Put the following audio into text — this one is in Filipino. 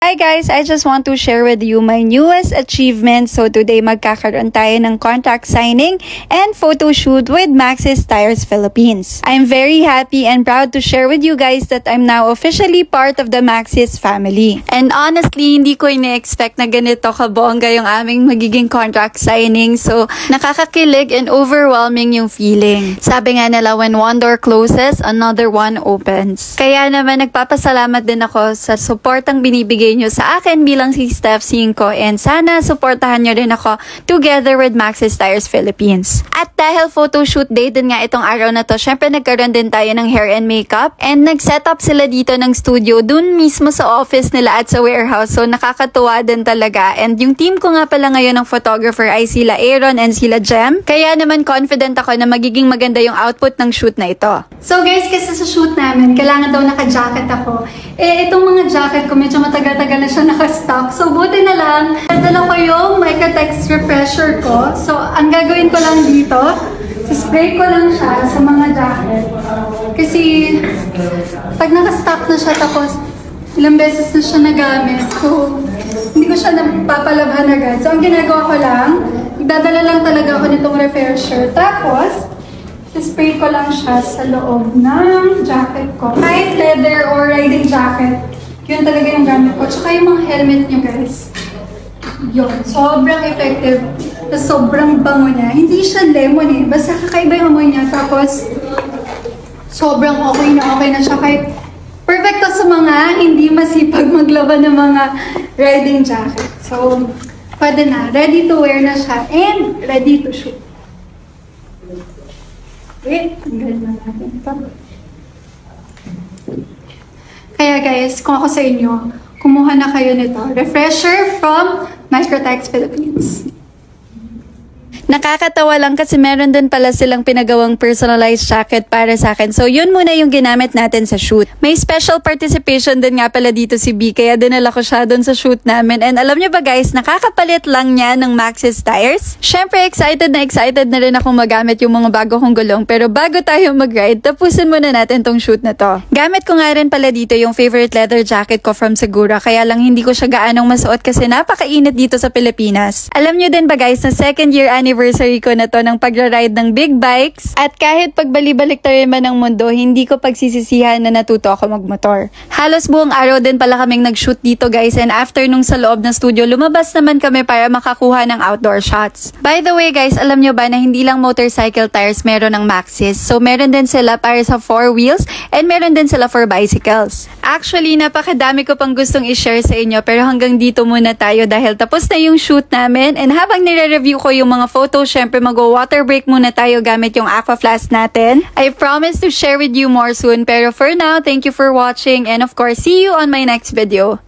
Hi guys! I just want to share with you my newest achievement. So today magkakaroon tayo ng contract signing and photo shoot with Maxxis Tires Philippines. I'm very happy and proud to share with you guys that I'm now officially part of the Maxxis family. And honestly, hindi ko ina-expect na ganito kabongga yung aming magiging contract signing. So nakakakilig and overwhelming yung feeling. Sabi nga nila, when one door closes, another one opens. Kaya naman nagpapasalamat din ako sa supportang binibigay nyo sa akin bilang si Steph Cinco, and sana supportahan nyo rin ako together with Maxxis Tires Philippines. At dahil photoshoot day din nga itong araw na to, syempre nagkaroon din tayo ng hair and makeup, and nag-set up sila dito ng studio dun mismo sa office nila at sa warehouse. So nakakatuwa din talaga, and yung team ko nga pala ngayon ng photographer ay sila Aaron and sila Jem. Kaya naman confident ako na magiging maganda yung output ng shoot na ito. So guys, kasi sa shoot namin, kailangan daw naka-jacket ako. Itong mga jacket ko medyo matagal-tagal na siya naka-stock. So buti na lang, nadala ko yung Microtex refresher ko. So ang gagawin ko lang dito, spray ko lang siya sa mga jacket. Kasi pag naka-stock na siya, tapos ilang beses na siya nagamit, so hindi ko siya napapalabhan agad. So ang ginagawa ko lang, magdadala lang talaga ako nitong refresher. Tapos spray ko lang siya sa loob ng jacket ko. Kahit leather or riding jacket, yun talaga yung gamit ko. Tsaka yung mga helmet nyo guys. Yun, sobrang effective. Sobrang bango niya. Hindi siya lemon eh. Basta kakaiba yung amoy niya. Tapos, sobrang okay na siya. Kahit perfecto sa mga hindi masipag maglaba ng mga riding jacket. So, pwede na. Ready to wear na siya. And ready to shoot. Okay, tanggalin na natin ito. Kaya guys, kung ako sa inyo, kumuha na kayo nito. Refresher from Microtex Philippines. Nakakatawa lang kasi meron din pala silang pinagawang personalized jacket para sa akin. So yun muna yung ginamit natin sa shoot. May special participation din nga pala dito si B, kaya dinala ko siya dun sa shoot namin. And alam nyo ba guys, nakakapalit lang niya ng Maxxis Tires. Syempre excited na rin akong magamit yung mga bago kong gulong. Pero bago tayo mag-ride, tapusin muna natin tong shoot na to. Gamit ko nga rin pala dito yung favorite leather jacket ko from Segura. Kaya lang hindi ko siya gaanong masuot kasi napakainit dito sa Pilipinas. Alam nyo din ba guys, na second year anniversary ko na to ng pagra-ride ng big bikes. At kahit pagbali-balik tayo man ng mundo, hindi ko pagsisisihan na natuto ako magmotor. Halos buong araw din pala kaming nag-shoot dito guys, and after nung sa loob ng studio, lumabas naman kami para makakuha ng outdoor shots. By the way guys, alam nyo ba na hindi lang motorcycle tires meron ng Maxxis? So meron din sila para sa 4 wheels and meron din sila for bicycles. Actually, napakadami ko pang gustong i-share sa inyo, pero hanggang dito muna tayo dahil tapos na yung shoot namin, and habang nire-review ko yung mga photos, syempre mag-water break muna tayo gamit yung aqua flask natin. I promise to share with you more soon, pero for now, thank you for watching, and of course, see you on my next video.